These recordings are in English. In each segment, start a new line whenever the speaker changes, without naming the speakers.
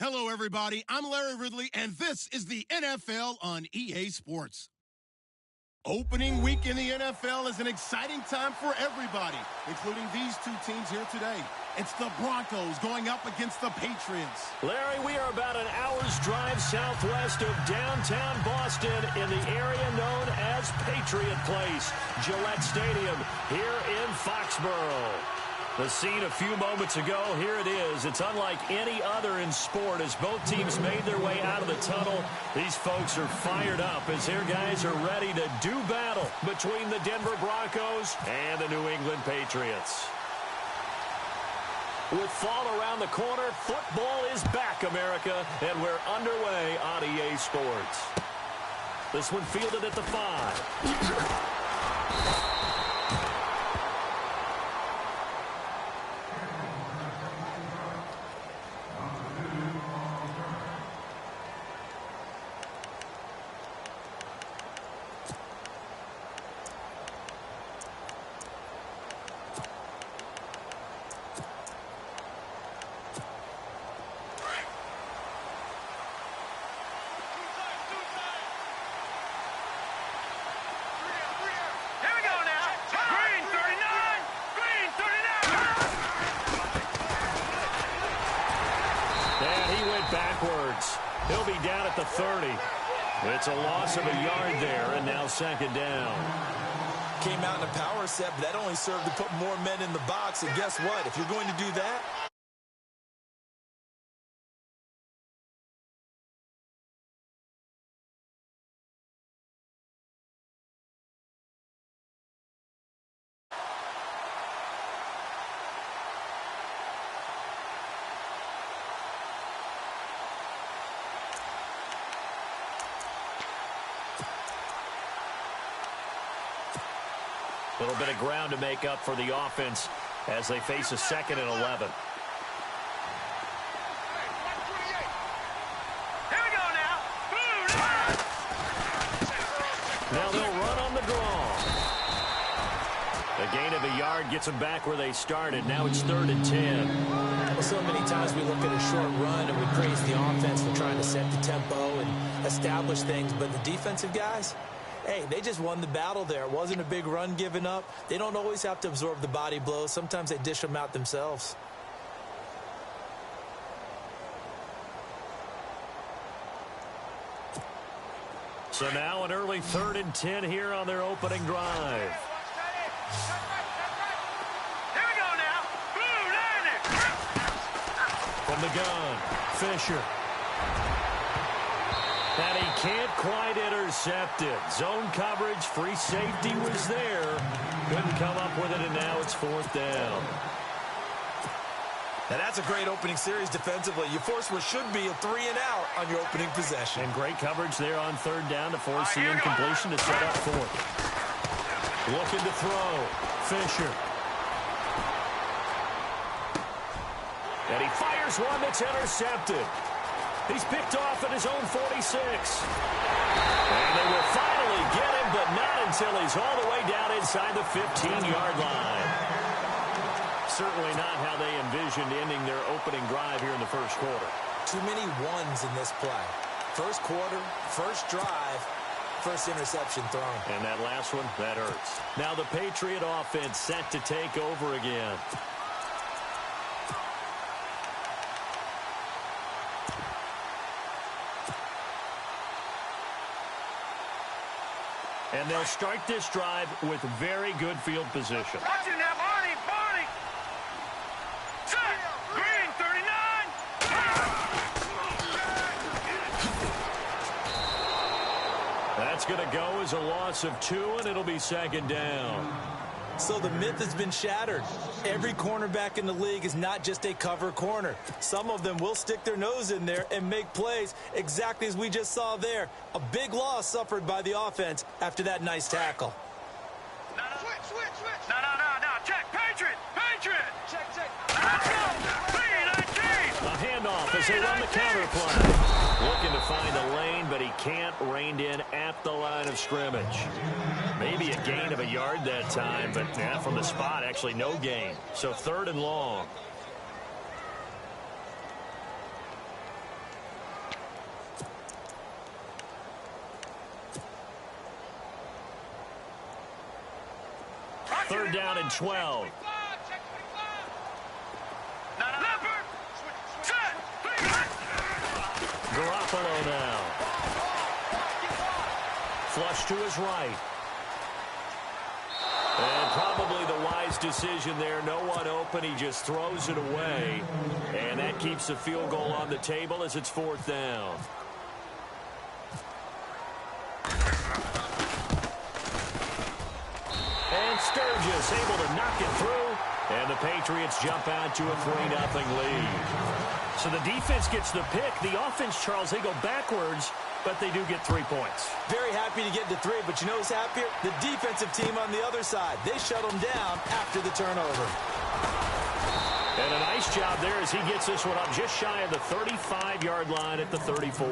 Hello, everybody. I'm Larry Ridley, and this is the NFL on EA Sports. Opening week in the NFL is an exciting time for everybody, including these two teams here today. It's the Broncos going up against the Patriots.
Larry, we are about an hour's drive southwest of downtown Boston in the area known as Patriot Place, Gillette Stadium, here in Foxborough. The scene a few moments ago, here it is. It's unlike any other in sport as both teams made their way out of the tunnel. These folks are fired up as their guys are ready to do battle between the Denver Broncos and the New England Patriots. With fall around the corner, football is back, America, and we're underway on EA Sports. This one fielded at the 5. Backwards. He'll be down at the 30. It's a loss of a yard there, and now second down.
Came out in a power set, but that only served to put more men in the box. And guess what? If you're going to do that,
a little bit of ground to make up for the offense as they face a 2nd and 11.
Here we go now.
Now they'll run on the draw. A gain of a yard gets them back where they started. Now it's 3rd and 10.
Well, so many times we look at a short run and we praise the offense for trying to set the tempo and establish things, but the defensive guys, hey, they just won the battle there. It wasn't a big run given up. They don't always have to absorb the body blows. Sometimes they dish them out themselves.
So now an early 3rd and 10 here on their opening drive.
Here we go now.
From the gun, Fisher. And he can't quite intercept it. Zone coverage, free safety was there. Couldn't come up with it, and now it's 4th down.
and that's a great opening series defensively. You force what should be a 3 and out on your opening possession.
And great coverage there on 3rd down to force the incompletion to set up 4th. Looking to throw. Fisher. And he fires one that's intercepted. He's picked off at his own 46. And they will finally get him, but not until he's all the way down inside the 15-yard line. Certainly not how they envisioned ending their opening drive here in the first quarter.
Too many ones in this play. First quarter, first drive, first interception thrown.
And that last one, that hurts. Now the Patriot offense set to take over again. And they'll start this drive with very good field position.
Watch it now, Barney, Barney. Set. Green, 39.
That's going to go as a loss of 2, and it'll be 2nd down.
So the myth has been shattered. Every cornerback in the league is not just a cover corner. Some of them will stick their nose in there and make plays exactly as we just saw there. A big loss suffered by the offense after that nice tackle.
No. Check. Patriot. Check. Let's go. 3-19.
A handoff as they run the counter play. Looking to find a lane, but he can't. Reined in at the line of scrimmage. Maybe a gain of a yard that time, but from the spot, actually no gain. So 3rd and long. 3rd down and 12. Garoppolo now. Flush to his right. And probably the wise decision there. No one open. He just throws it away. And that keeps the field goal on the table as it's 4th down. And Sturgis able to knock it through. And the Patriots jump out to a 3-0 lead. So the defense gets the pick. The offense, Charles, they go backwards, but they do get 3 points.
Very happy to get to 3, but you know who's happier? The defensive team on the other side. They shut them down after the turnover.
And a nice job there as he gets this one up just shy of the 35-yard line at the 34.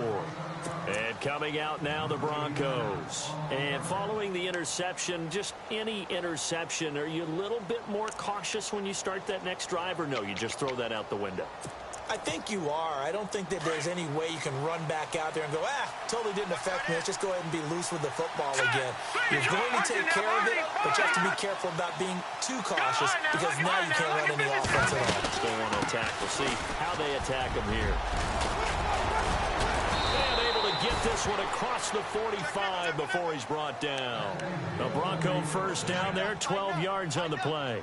And coming out now, the Broncos. And following the interception, just any interception, are you a little bit more cautious when you start that next drive, or no, you just throw that out the window?
I think you are. I don't think that there's any way you can run back out there and go, totally didn't affect me. Let's just go ahead and be loose with the football again. You're going to take care of it, but you have to be careful about being too cautious because now you can't run any offense at all.
Still want to attack. We'll see how they attack him here. And able to get this one across the 45 before he's brought down. The Bronco 1st down there, 12 yards on the play.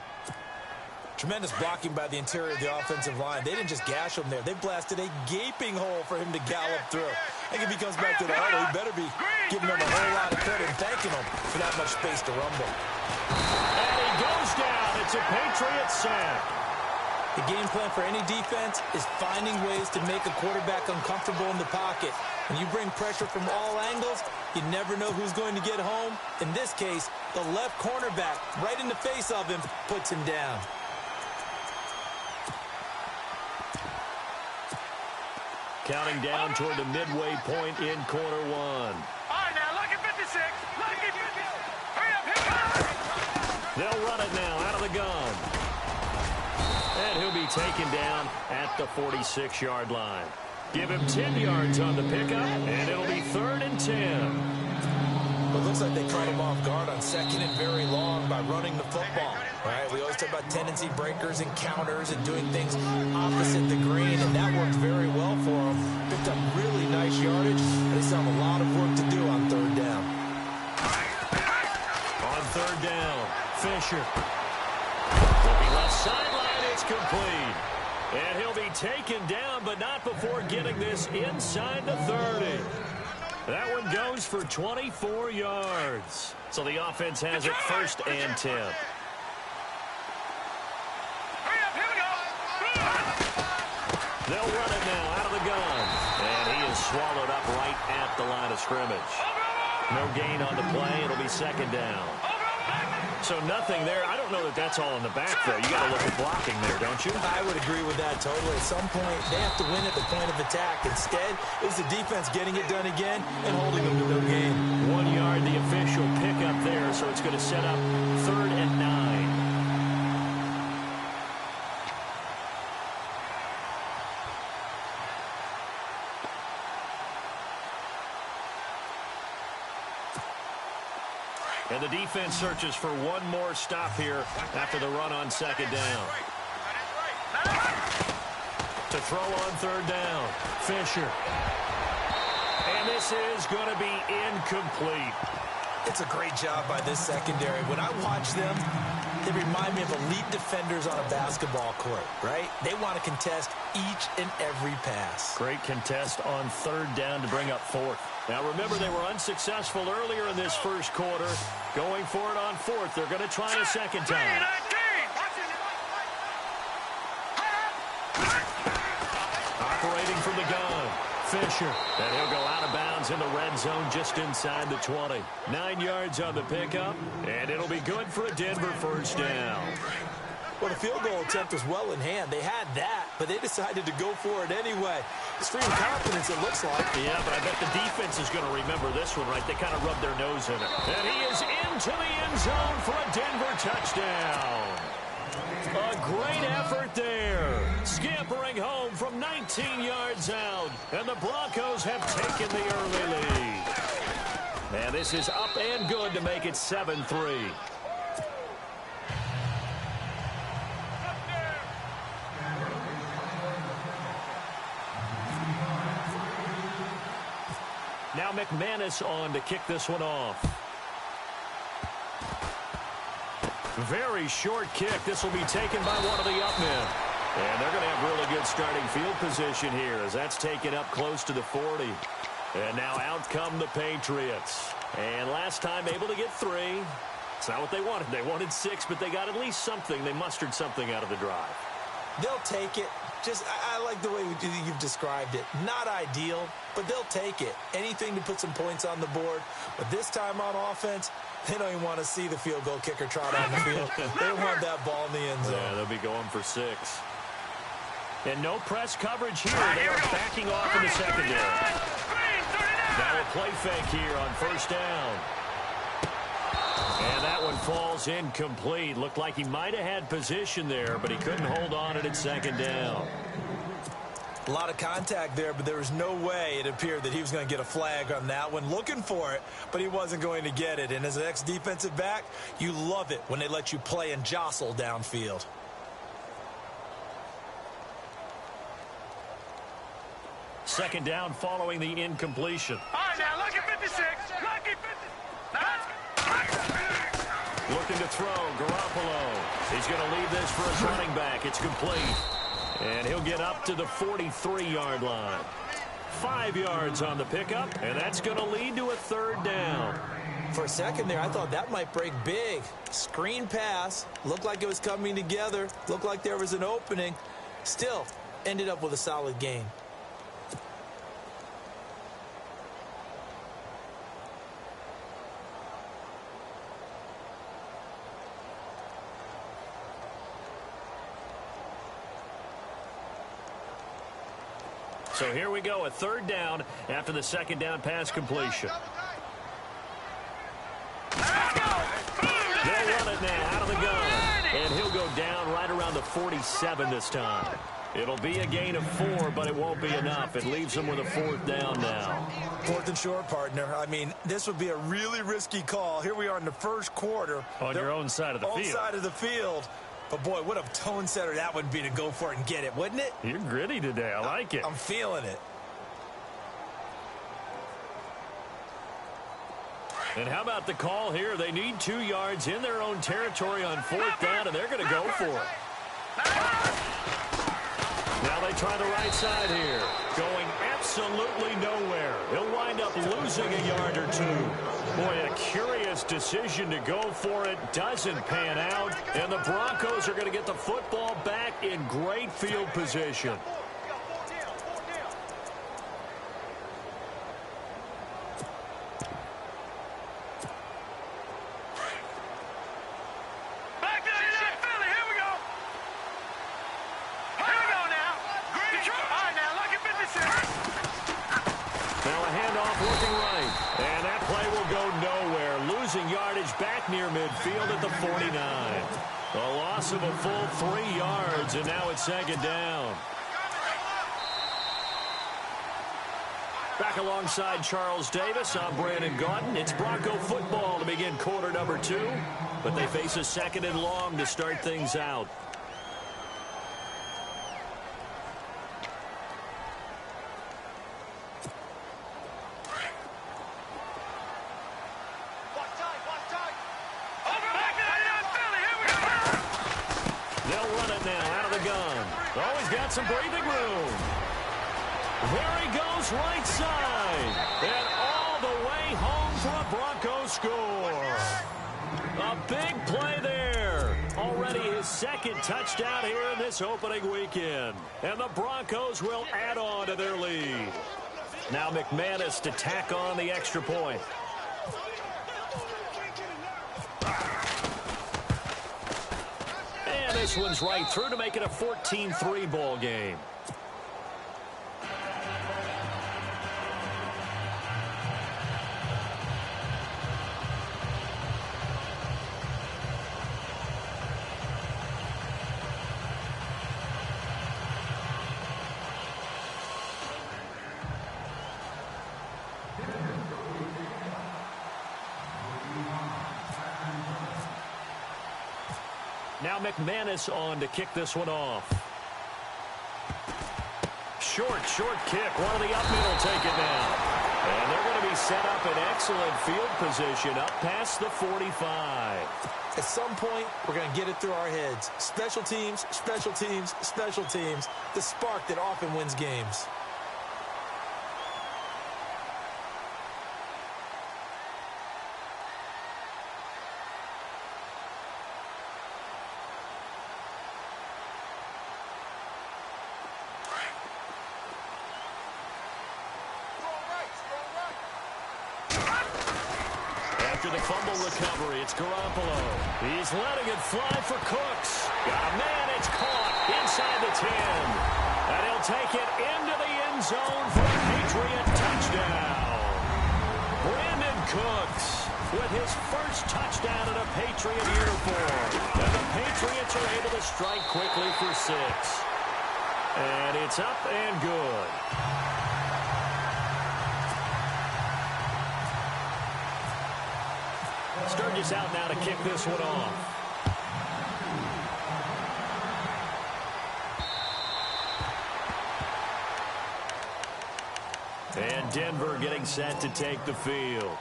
Tremendous blocking by the interior of the offensive line. They didn't just gash him there. They blasted a gaping hole for him to gallop through. I think if he comes back to the huddle, he better be giving them a whole lot of credit and thanking them for that much space to rumble.
And he goes down. It's a Patriots sack.
The game plan for any defense is finding ways to make a quarterback uncomfortable in the pocket. When you bring pressure from all angles, you never know who's going to get home. In this case, the left cornerback, right in the face of him, puts him down.
Counting down toward the midway point in quarter 1.
All right, now, look at 56. Look at 56. Hurry up, hit.
They'll run it now out of the gun. And he'll be taken down at the 46-yard line. Give him 10 yards on the pickup, and it'll be 3rd and 10.
It looks like they caught him off guard on 2nd and very long by running the football. Right? We always talk about tendency breakers and counters and doing things opposite the green, and that worked very well for them. Picked up really nice yardage, but they still have a lot of work to do on 3rd down.
On 3rd down, Fisher. Looking left sideline, it's complete. And he'll be taken down, but not before getting this inside the 30. That one goes for 24 yards. So the offense has it 1st and 10. They'll run it now out of the gun. And he is swallowed up right at the line of scrimmage. No gain on the play. It'll be 2nd down. So nothing there. I don't know that that's all in the back, though. You got to look at blocking there, don't you?
I would agree with that totally. At some point, they have to win at the point of attack. Instead, it's the defense getting it done again and holding them to no gain.
1 yard, the official pickup there, so it's going to set up 3rd and 9. And the defense searches for one more stop here after the run on 2nd down. To throw on 3rd down, Fisher. And this is going to be incomplete.
It's a great job by this secondary. When I watch them, they remind me of elite defenders on a basketball court, right? They want to contest each and every pass.
Great contest on 3rd down to bring up 4th. Now, remember, they were unsuccessful earlier in this 1st quarter. Going for it on 4th. They're going to try a 2nd time. Operating from the gun, Fisher. And he'll go out of bounds in the red zone just inside the 20. 9 yards on the pickup, and it'll be good for a Denver 1st down.
Well, the field goal attempt was well in hand. They had that, but they decided to go for it anyway. Extreme confidence, it looks like.
Yeah, but I bet the defense is going to remember this one, right? They kind of rubbed their nose in it. And he is into the end zone for a Denver touchdown. A great effort there. Scampering home from 19 yards out. And the Broncos have taken the early lead. And this is up and good to make it 7-3. Now McManus on to kick this one off. Very short kick. This will be taken by one of the up men. And they're going to have really good starting field position here as that's taken up close to the 40. And now out come the Patriots. And last time able to get 3. It's not what they wanted. They wanted 6, but they got at least something. They mustered something out of the drive.
They'll take it. I like the way you've described it. Not ideal, but they'll take it. Anything to put some points on the board. But this time on offense, they don't even want to see the field goal kicker trot on the field. They want that ball in the end zone.
Yeah, they'll be going for 6. And no press coverage here. They are backing off in the secondary. Now a play fake here on first down. And that one falls incomplete. Looked like he might have had position there, but he couldn't hold on at second down.
A lot of contact there, but there was no way it appeared that he was going to get a flag on that one. Looking for it, but he wasn't going to get it. And as an ex-defensive back, you love it when they let you play and jostle downfield.
Second down following the incompletion.
All right, now, look at 56. Look at 50.
Looking to throw, Garoppolo. He's going to leave this for his running back. It's complete. And he'll get up to the 43-yard line. 5 yards on the pickup, and that's going to lead to a third down.
For a second there, I thought that might break big. Screen pass. Looked like it was coming together. Looked like there was an opening. Still, ended up with a solid gain.
So here we go, a third down after the second down pass completion. They'll run it now out of the gun. And he'll go down right around the 47 this time. It'll be a gain of 4, but it won't be enough. It leaves them with a fourth down now.
4th and short, partner. I mean, this would be a really risky call. Here we are in the first quarter.
On your own side of the field.
Own side of the field. But, boy, what a tone setter that would be to go for it and get it, wouldn't it?
You're gritty today. I like it.
I'm feeling it.
And how about the call here? They need 2 yards in their own territory on fourth down, and they're going to go for it. Now they try the right side here. Going absolutely nowhere. He'll wind up losing a yard or 2. Boy, a curious decision to go for it. Doesn't pan out. And the Broncos are going to get the football back in great field position. Near midfield at the 49. A loss of a full 3 yards, and now it's second down. Back alongside Charles Davis, I'm Brandon Gaudin. It's Bronco football to begin quarter number 2, but they face a second and long to start things out. Some breathing room. There he goes right side. And all the way home for a Broncos score. A big play there. Already his second touchdown here in this opening weekend. And the Broncos will add on to their lead. Now McManus to tack on the extra point. This one's right through to make it a 14-3 ball game. Now McManus on to kick this one off. Short kick. One of the up men will take it now. And they're going to be be set up in excellent field position up past the 45.
At some point, we're going to get it through our heads. Special teams, special teams, special teams. The spark that often wins games.
After the fumble recovery, it's Garoppolo. He's letting it fly for Cooks. Got a man, it's caught inside the 10. And he'll take it into the end zone for a Patriot touchdown. Brandon Cooks with his first touchdown in a Patriot uniform. And the Patriots are able to strike quickly for 6. And it's up and good. Sturgis out now to kick this one off. And Denver getting set to take the field.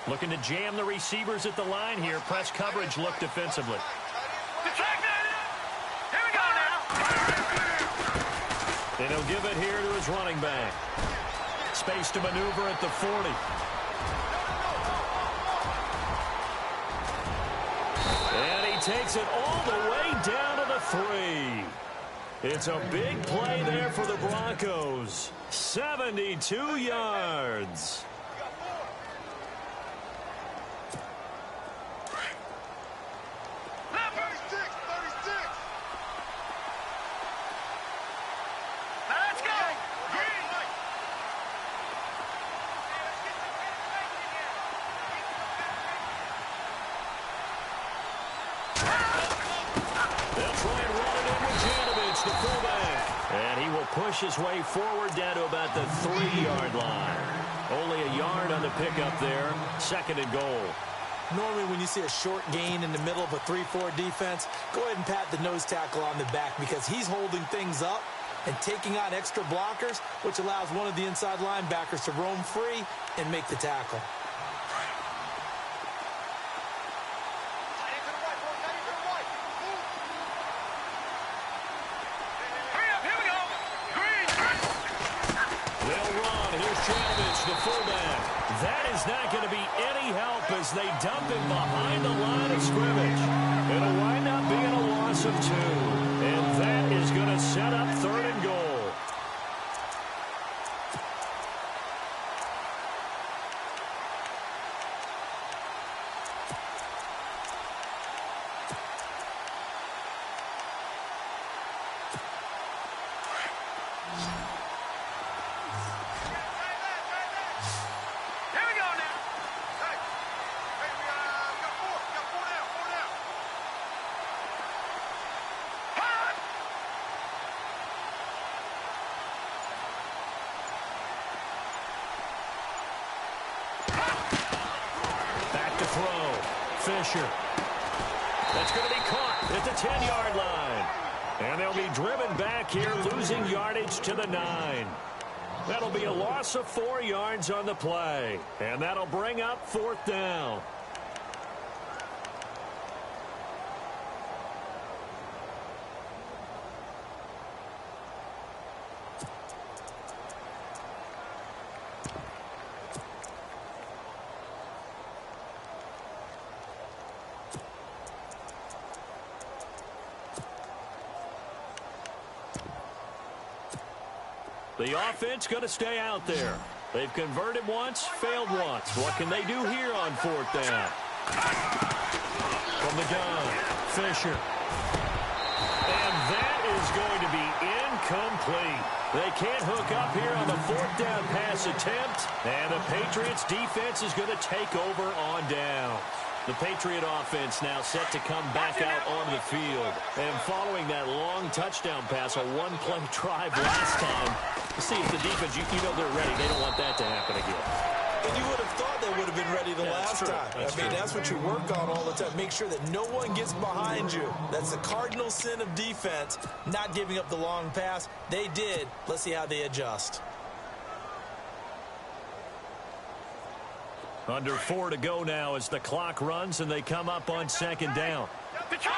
Looking to jam the receivers at the line here. Press coverage look defensively.
Here we go now.
And he'll give it here to his running back. Space to maneuver at the 40. And he takes it all the way down to the 3. It's a big play there for the Broncos. 72 yards. Push his way forward down to about the 3-yard line. Only a yard on the pickup there. 2nd and goal.
Normally when you see a short gain in the middle of a 3-4 defense, go ahead and pat the nose tackle on the back because he's holding things up and taking on extra blockers, which allows one of the inside linebackers to roam free and make the tackle.
Not going to be any help as they dump him behind the line of scrimmage. It'll wind up being a loss of 2. And that is going to set up 3rd and goal. Fisher. That's going to be caught at the 10-yard line. And they'll be driven back here, losing yardage to the 9. That'll be a loss of 4 yards on the play. And that'll bring up 4th down. The offense going to stay out there. They've converted once, failed once. What can they do here on 4th down? From the gun, Fisher. And that is going to be incomplete. They can't hook up here on the 4th down pass attempt. And the Patriots defense is going to take over on down. The Patriot offense now set to come back out onto the field. And following that long touchdown pass, a one-play drive last time, see if the defense, you know they're ready. They don't want that to happen again.
And you would have thought they would have been ready the last time. That's what you work on all the time. Make sure that no one gets behind you. That's the cardinal sin of defense, not giving up the long pass. They did. Let's see how they adjust.
Under 4 to go now as the clock runs and they come up on second down.
Detroit.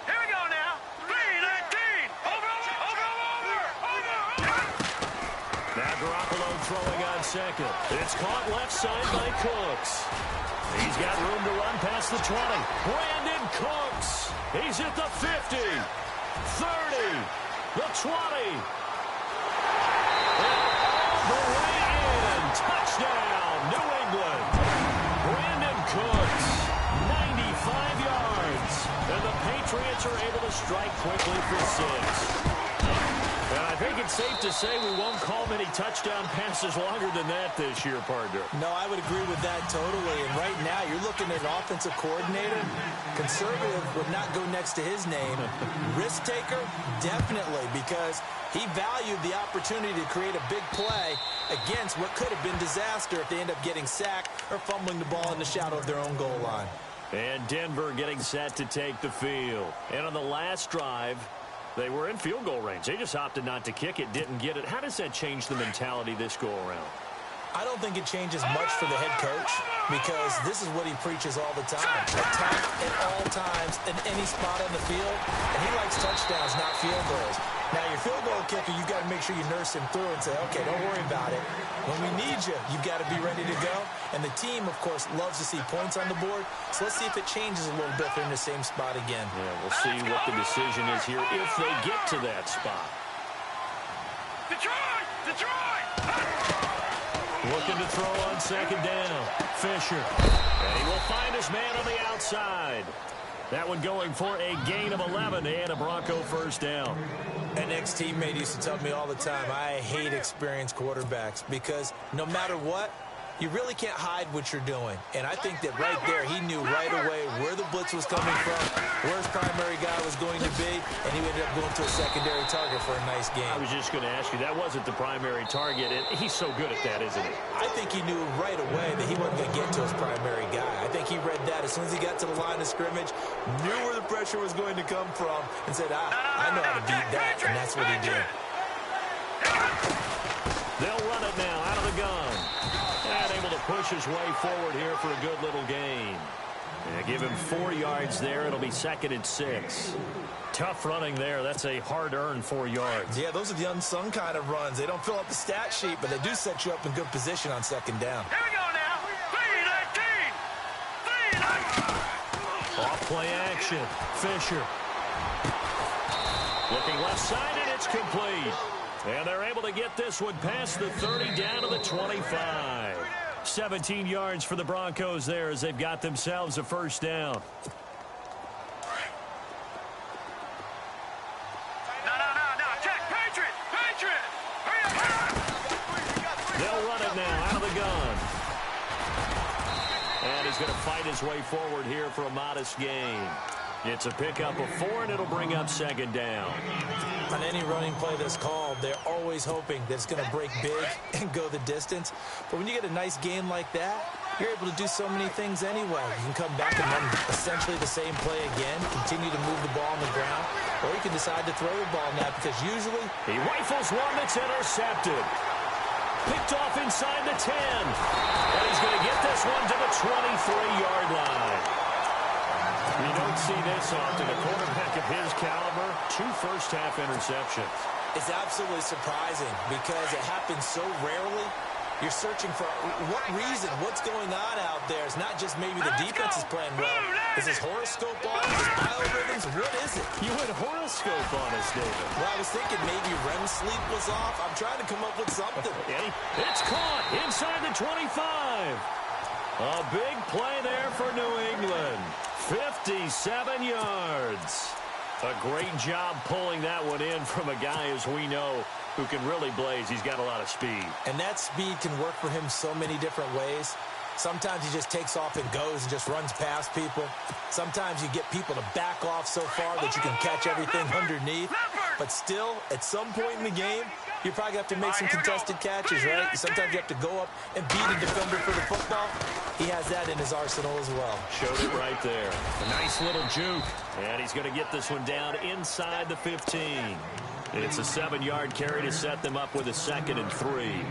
Here we go now. 3-19. Over.
Now Garoppolo throwing on second. It's caught left side by Cooks. He's got room to run past the 20. Brandon Cooks. He's at the 50. 30. The 20. And all the way in. Touchdown, New England. Brandon Cooks. 95 yards. And the Patriots are able to strike quickly for 6. And I think it's safe to say we won't call many touchdown passes longer than that this year, partner.
No, I would agree with that totally. And right now, you're looking at an offensive coordinator. Conservative would not go next to his name. Risk taker, definitely, because he valued the opportunity to create a big play against what could have been disaster if they end up getting sacked or fumbling the ball in the shadow of their own goal line.
And Denver getting set to take the field. And on the last drive, they were in field goal range. They just opted not to kick it, didn't get it. How does that change the mentality this go-around?
I don't think it changes much for the head coach because this is what he preaches all the time. Attack at all times in any spot on the field. And he likes touchdowns, not field goals. Now, your field goal kicker, you've got to make sure you nurse him through and say, okay, don't worry about it. When we need you, you've got to be ready to go. And the team, of course, loves to see points on the board. So let's see if it changes a little bit if they're in the same spot again.
Yeah, we'll see what the decision is here if they get to that spot.
Detroit!
Looking to throw on second down. Fisher. And he will find his man on the outside. That one going for a gain of 11 and a Bronco first down.
An ex-teammate used to tell me all the time, I hate experienced quarterbacks because no matter what, you really can't hide what you're doing. And I think that right there, he knew right away where the blitz was coming from, where his primary guy was going to be, and he ended up going to a secondary target for a nice game.
I was just going to ask you, that wasn't the primary target, and he's so good at that, isn't he?
I think he knew right away that he wasn't going to get to his primary guy. I think he read that as soon as he got to the line of scrimmage, knew where the pressure was going to come from, and said, I know how to beat that, and that's what he did.
They'll run it now out of the gun. And able to push his way forward here for a good little gain. And give him 4 yards there. It'll be 2nd and 6. Tough running there. That's a hard-earned 4 yards.
Yeah, those are the unsung kind of runs. They don't fill up the stat sheet, but they do set you up in good position on second down.
Here we go now. 3-19.
Off play action. Fisher. Looking left side, and it's complete. And they're able to get this one past the 30 down to the 25. 17 yards for the Broncos there as they've got themselves a first down.
No. Check. Patriot. Hurry up.
They'll run it now out of the gun. And he's going to fight his way forward here for a modest gain. It's a pickup of 4, and it'll bring up second down.
On any running play that's called, they're always hoping that it's going to break big and go the distance. But when you get a nice game like that, you're able to do so many things anyway. You can come back and run essentially the same play again, continue to move the ball on the ground, or you can decide to throw the ball now because usually
he rifles one that's intercepted. Picked off inside the 10. And he's going to get this one to the 23-yard line. You don't see this often. A quarterback of his caliber, 2 first-half interceptions.
It's absolutely surprising because it happens so rarely. You're searching for what reason, what's going on out there. It's not just maybe the defense is playing well. Is his horoscope on? Is his biorhythms? What is it?
You went horoscope on us, David.
Well, I was thinking maybe REM sleep was off. I'm trying to come up with something.
It's caught inside the 25. A big play there for New England. 57 yards. A great job pulling that one in from a guy, as we know, who can really blaze. He's got a lot of speed.
And that speed can work for him so many different ways. Sometimes he just takes off and goes and just runs past people. Sometimes you get people to back off so far that you can catch everything underneath. But still, at some point in the game, you probably have to make some contested catches, right? Sometimes you have to go up and beat a defender for the football. He has that in his arsenal as well.
Showed it right there. A nice little juke. And he's going to get this one down inside the 15. It's a 7-yard carry to set them up with a 2nd and 3.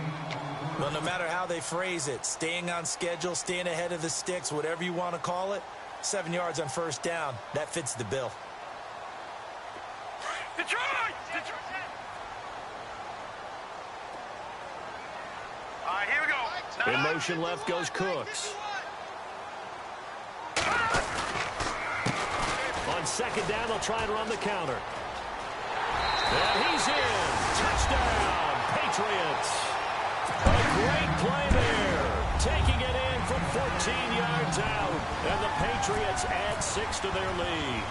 Well, no matter how they phrase it, staying on schedule, staying ahead of the sticks, whatever you want to call it, 7 yards on first down, that fits the bill.
Detroit! All right, here we go.
In motion left goes Cooks. On 2nd down, they'll try and run the counter. And he's in. Touchdown, Patriots. A great play there. Taking it in from 14 yards out. And the Patriots add 6 to their lead.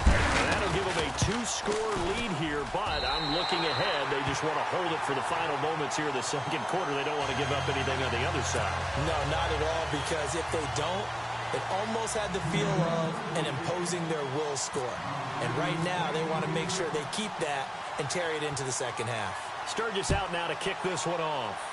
And that'll give them a 2-score lead here, but I'm looking ahead. They just want to hold it for the final moments here in the 2nd quarter. They don't want to give up anything on the other side.
No, not at all, because if they don't, it almost had the feel of an imposing their will score. And right now, they want to make sure they keep that and carry it into the 2nd half.
Sturgis out now to kick this one off.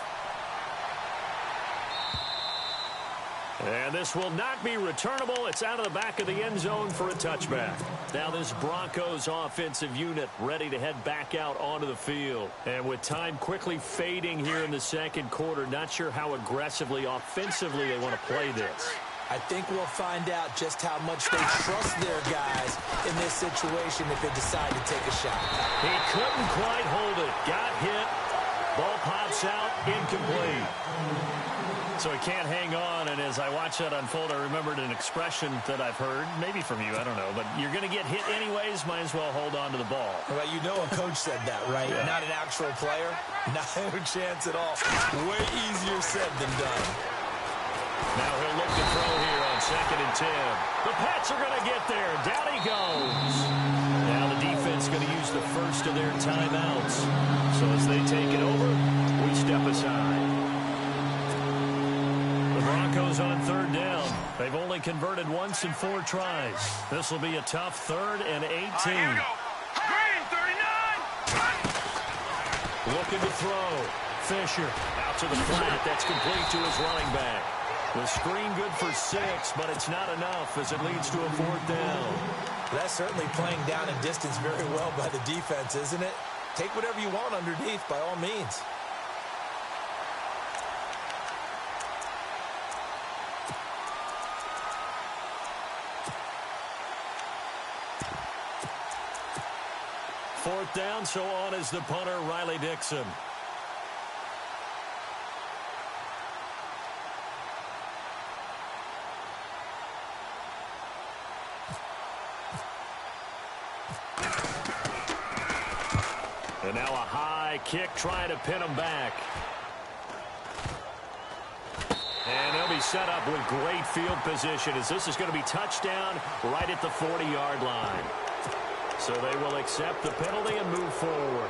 And this will not be returnable. It's out of the back of the end zone for a touchback. Now this Broncos offensive unit ready to head back out onto the field. And with time quickly fading here in the 2nd quarter, not sure how aggressively, offensively they want to play this.
I think we'll find out just how much they trust their guys in this situation if they decide to take a shot.
He couldn't quite hold it. Got hit. Ball pops out. Incomplete. So he can't hang on, and as I watch that unfold, I remembered an expression that I've heard, maybe from you, I don't know, but you're going to get hit anyways, might as well hold on to the ball.
Well, you know a coach said that, right?
Yeah.
Not an actual player. Not a chance at all. Way easier said than done.
Now he'll look to throw here on 2nd and 10. The Pats are going to get there. Down he goes. Now the defense going to use the first of their timeouts. So as they take it over, we step aside. The Broncos on 3rd down. They've only converted once in 4 tries. This will be a tough 3rd and 18.
Here we go. Green, 39.
Looking to throw. Fisher out to the flat. That's complete to his running back. The screen good for 6, but it's not enough as it leads to a 4th down.
That's certainly playing down in distance very well by the defense, isn't it? Take whatever you want underneath by all means.
Fourth down, so on is the punter, Riley Dixon. And now a high kick trying to pin him back. And they'll be set up with great field position as this is going to be touchdown right at the 40-yard line. So they will accept the penalty and move forward.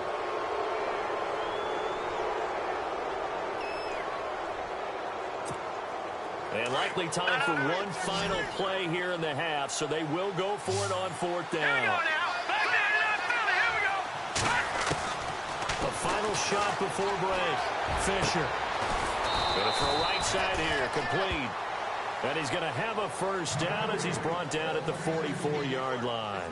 And likely time for one final play here in the half, so they will go for it on 4th down.
Here we go now. Back down, Philly. Here we go.
A final shot before break. Fisher. Going to throw right side here. Complete. And he's going to have a first down as he's brought down at the 44-yard line.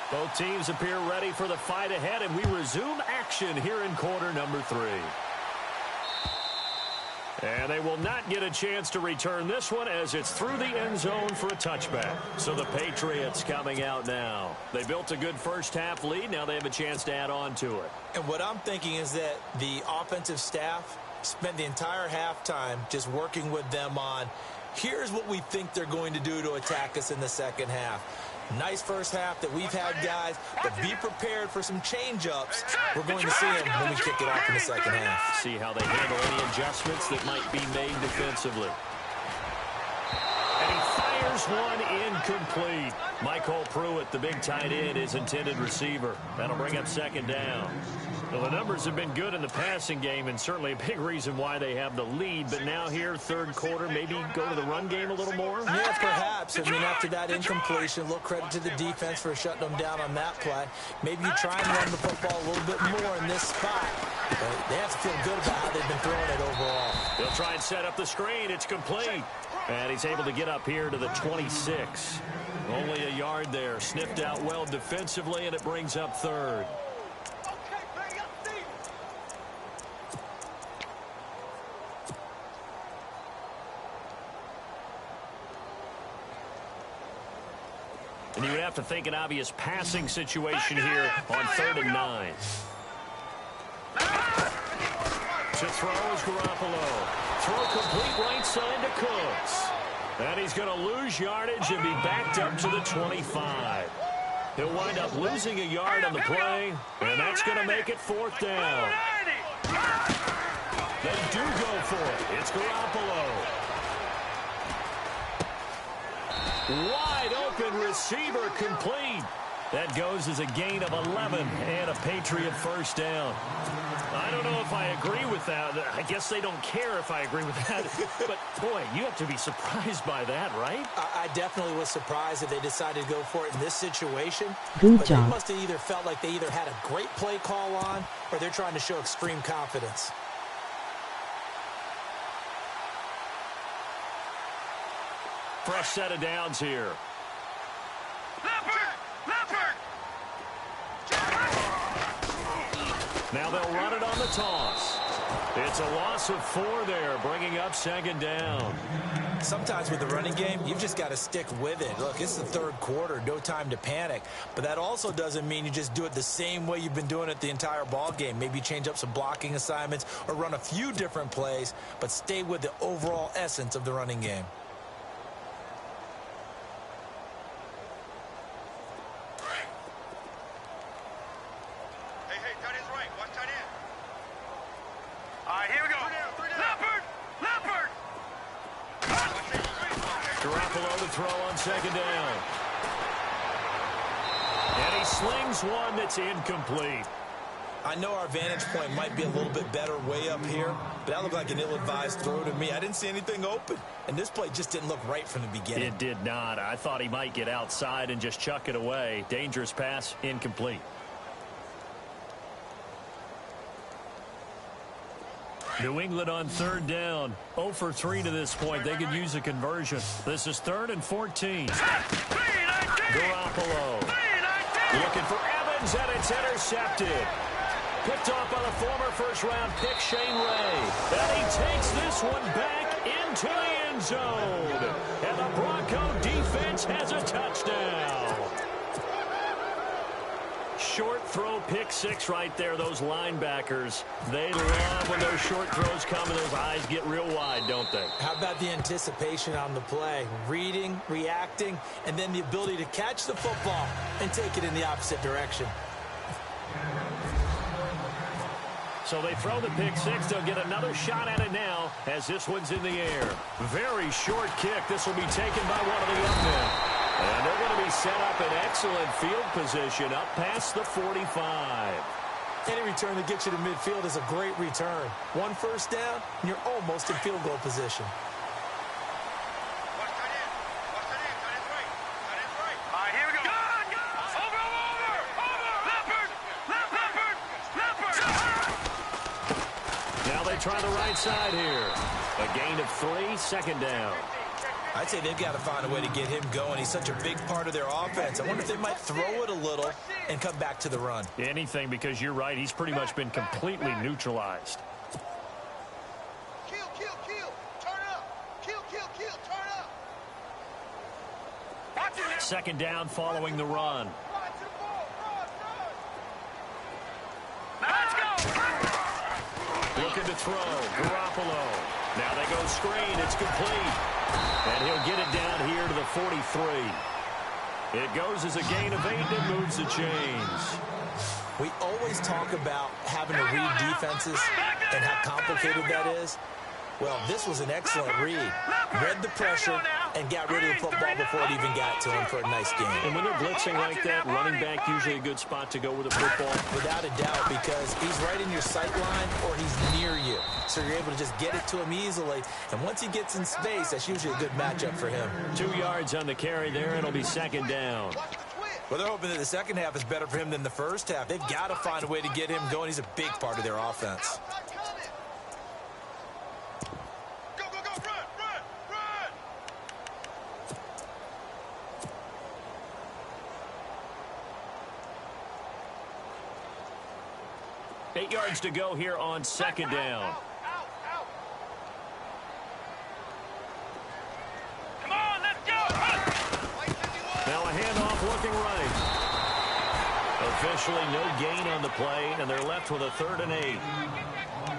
Both teams appear ready for the fight ahead, and we resume action here in quarter number 3. And they will not get a chance to return this one as it's through the end zone for a touchback. So the Patriots coming out now. They built a good first half lead. Now they have a chance to add on to it.
And what I'm thinking is that the offensive staff spent the entire halftime just working with them on, here's what we think they're going to do to attack us in the second half. Nice first half that we've had, guys, but be prepared for some change-ups. We're going to see them when we kick it off in the second half.
See how they handle any adjustments that might be made defensively. And he fires Here's one incomplete. Michael Pruitt, the big tight end, is intended receiver. That'll bring up second down. Well, the numbers have been good in the passing game, and certainly a big reason why they have the lead. But now here, third quarter, maybe go to the run game a little more?
Yeah, perhaps. I mean, after that incompletion, a little credit to the defense for shutting them down on that play. Maybe you try and run the football a little bit more in this spot. But they have to feel good about how they've been throwing it overall.
They'll try and set up the screen. It's complete. And he's able to get up here to the 26. Only a yard there. Sniffed out well defensively, and it brings up third. And you would have to think an obvious passing situation here on 3rd and 9. To throw is Garoppolo. Throw complete right side to Cooks. And he's going to lose yardage and be backed up to the 25. He'll wind up losing a yard on the play, and that's going to make it 4th down. They do go for it. It's Garoppolo. Wide open receiver complete. That goes as a gain of 11 and a Patriot first down. I don't know if I agree with that. I guess they don't care if I agree with that. But, boy, you have to be surprised by that, right?
I definitely was surprised that they decided to go for it in this situation.
Good
but
job.
They must have either felt like they either had a great play call on or they're trying to show extreme confidence.
Fresh set of downs here. Now they'll run it on the toss. It's a loss of 4 there, bringing up second down.
Sometimes with the running game, you've just got to stick with it. Look, it's the third quarter, no time to panic. But that also doesn't mean you just do it the same way you've been doing it the entire ball game. Maybe change up some blocking assignments or run a few different plays, but stay with the overall essence of the running game.
Throw on second down. And he slings one that's incomplete.
I know our vantage point might be a little bit better way up here, but that looked like an ill-advised throw to me. I didn't see anything open, and this play just didn't look right from the beginning.
It did not. I thought he might get outside and just chuck it away. Dangerous pass, incomplete. New England on 3rd down. 0 for 3 to this point. They could use a conversion. This is 3rd and 14. Garoppolo. Looking for Evans, and it's intercepted. Picked off by the former first-round pick, Shane Ray. And he takes this one back into the end zone. And the Bronco defense has a touchdown. Short throw, pick 6 right there. Those linebackers, they love when those short throws come and those eyes get real wide, don't they?
How about the anticipation on the play? Reading, reacting, and then the ability to catch the football and take it in the opposite direction.
So they throw the pick 6. They'll get another shot at it now as this one's in the air. Very short kick. This will be taken by one of the young men. And they're going to be set up in excellent field position up past the 45.
Any return that gets you to midfield is a great return. 1 first down, and you're almost in field goal position.
Here we go. Over.
Now they try the right side here. A gain of 3, second down.
I'd say they've got to find a way to get him going. He's such a big part of their offense. I wonder if they might throw it a little and come back to the run.
Anything, because you're right. He's pretty much been completely neutralized.
Kill. Turn up. Kill. Turn up.
Second down following the run.
Let's go.
Looking to throw. Garoppolo. Now they go screen. It's complete. And he'll get it down here to the 43. It goes as a gain of 8 and moves the chains.
We always talk about having to read defenses and how complicated that is. Well, this was an excellent read. Read the pressure, and got rid of the football before it even got to him for a nice game.
And when they're blitzing like that, running back usually a good spot to go with a football.
Without a doubt, because he's right in your sight line or he's near you. So you're able to just get it to him easily. And once he gets in space, that's usually a good matchup for him. 2
yards on the carry there. It'll be second down.
Well, they're hoping that the second half is better for him than the first half. They've got to find a way to get him going. He's a big part of their offense.
Go, go, go, run, run, run!
8 yards to go here on second down.
Come on, let's go!
Now a handoff looking right. Officially no gain on the play, and they're left with a 3rd and 8.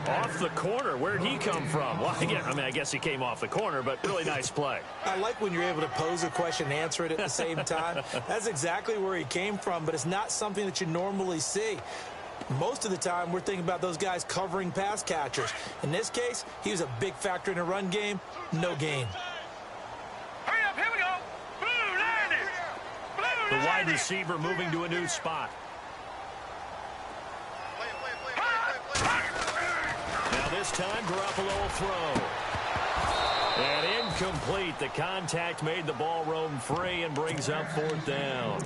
Off the corner. Where'd he come from? Well, I guess he came off the corner, but really nice play.
I like when you're able to pose a question and answer it at the same time. That's exactly where he came from, but it's not something that you normally see. Most of the time, we're thinking about those guys covering pass catchers. In this case, he was a big factor in a run game. No gain.
Hurry up, here we go! Blue landed! Blue
The wide receiver moving to a new spot. Now this time, Garoppolo will throw. And incomplete. The contact made the ball roam free and brings up 4th down.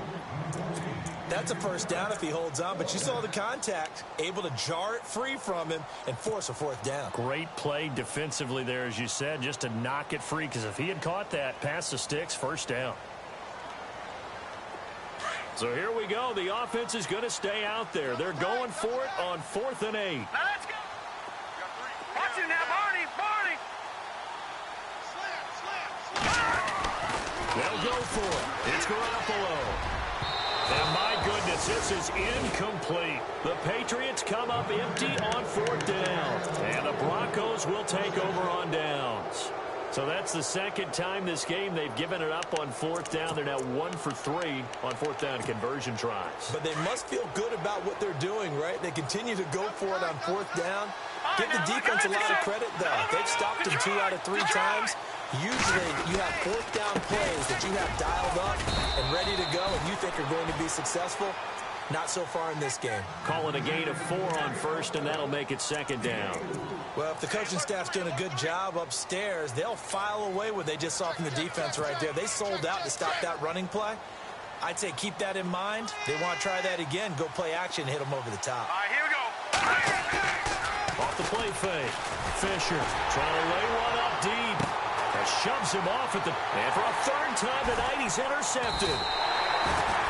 That's a first down if he holds on, but you saw the contact, able to jar it free from him and force a 4th down.
Great play defensively there, as you said, just to knock it free, because if he had caught that, past the sticks, first down. So here we go. The offense is going to stay out there. They're going for it on 4th and 8.
Now let's go! Watch it now, Barney! Barney!
They'll go for it. It's Garoppolo. And my goodness, this is incomplete. The Patriots come up empty on 4th down. And the Broncos will take over on downs. So that's the second time this game they've given it up on 4th down. They're now 1 for 3 on 4th down conversion tries.
But they must feel good about what they're doing, right? They continue to go for it on 4th down. Give the defense a lot of credit, though. They've stopped him 2 out of 3 times. Usually you have 4th down plays that you have dialed up and ready to go and you think are going to be successful. Not so far in this game.
Calling a gain of 4 on 1st, and that'll make it 2nd down.
Well, if the coaching staff's doing a good job upstairs, they'll file away what they just saw from the defense right there. They sold out to stop that running play. I'd say keep that in mind. They want to try that again. Go play action, hit them over the top.
All right, here we go.
Off the play fake. Fisher trying to lay one up deep. That shoves him off at the... And for a 3rd time tonight, he's intercepted.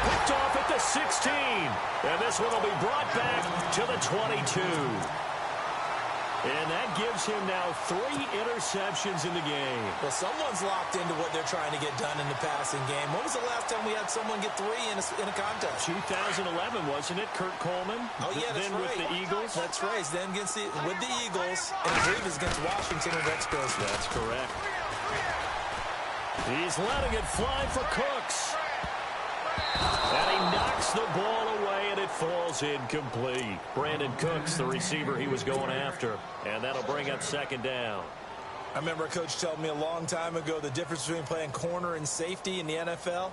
Picked off at the 16. And this one will be brought back to the 22. And that gives him now 3 interceptions in the game.
Well, someone's locked into what they're trying to get done in the passing game. When was the last time we had someone get 3 in a contest?
2011, wasn't it? Kurt Coleman?
Oh, yeah, that's
then
right.
with the Eagles?
That's right. Then with the Eagles, and I believe it's against Washington or Rex Grossman.
That's correct. He's letting it fly for Cooks. And he knocks the ball away, and it falls incomplete. Brandon Cooks, the receiver he was going after. And that'll bring up 2nd down.
I remember a coach told me a long time ago the difference between playing corner and safety in the NFL.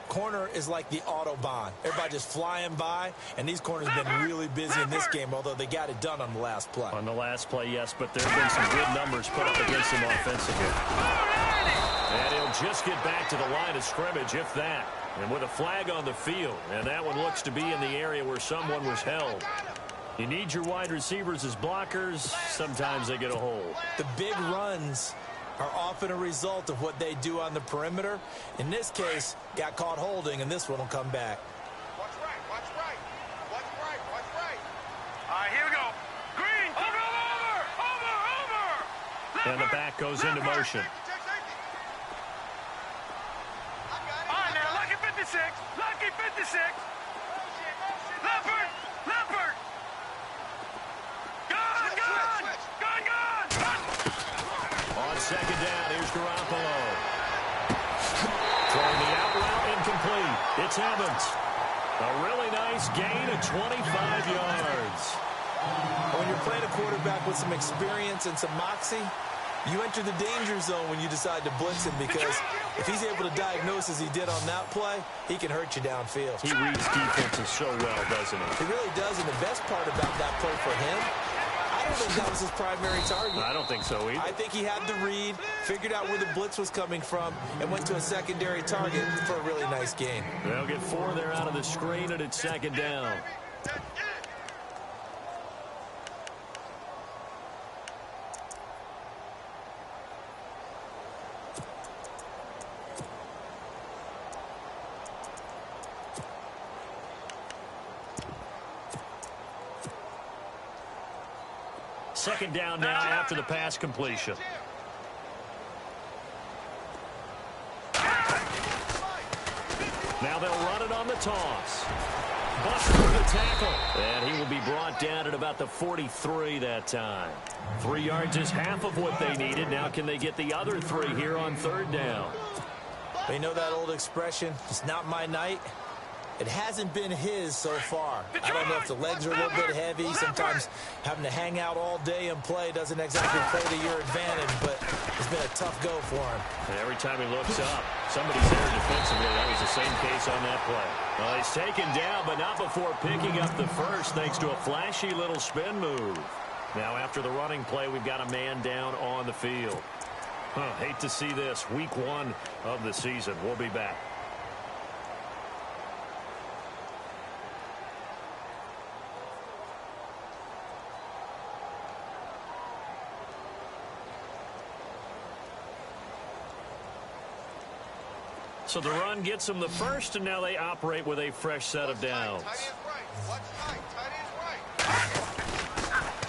Corner is like the Autobahn. Everybody just flying by, and these corners have been really busy in this game, although they got it done on the last play.
On the last play, yes, but there have been some good numbers put up against him offensively. And he'll just get back to the line of scrimmage, if that. And with a flag on the field, and that one looks to be in the area where someone was held. You need your wide receivers as blockers. Sometimes they get a hold.
The big runs are often a result of what they do on the perimeter. In this case, got caught holding, and this one will come back.
Watch right, watch right. Watch right, watch right. All right, here we go. Green, over.
And the back goes into motion.
All right, now, lucky 56. Lucky 56. Leopard.
On 2nd down, here's Garoppolo. Throwing the out route incomplete. It's Evans. A really nice gain of 25 yards.
When you're playing a quarterback with some experience and some moxie,
You enter the danger zone when you decide to blitz him, because if he's able to diagnose as he did on that play, he can hurt you downfield.
He reads defenses so well, doesn't he?
He really does, and the best part about that play for him, I don't think that was his primary target.
I don't think so either.
I think he had the read, figured out where the blitz was coming from, and went to a secondary target for a really nice gain.
They'll get 4 there out of the screen, and it's 2nd down. Second down now after the pass completion. Now they'll run it on the toss. Buster with the tackle. And he will be brought down at about the 43 that time. 3 yards is half of what they needed. Now can they get the other 3 here on 3rd down?
You know that old expression, it's not my night? It hasn't been his so far. I don't know if the legs are a little bit heavy. Sometimes having to hang out all day and play doesn't exactly play to your advantage, but it's been a tough go for him.
And every time he looks up, somebody's there defensively. That was the same case on that play. Well, he's taken down, but not before picking up the first, thanks to a flashy little spin move. Now after the running play, we've got a man down on the field. Hate to see this. Week 1 of the season. We'll be back. So the run gets them the first, and now they operate with a fresh set of downs.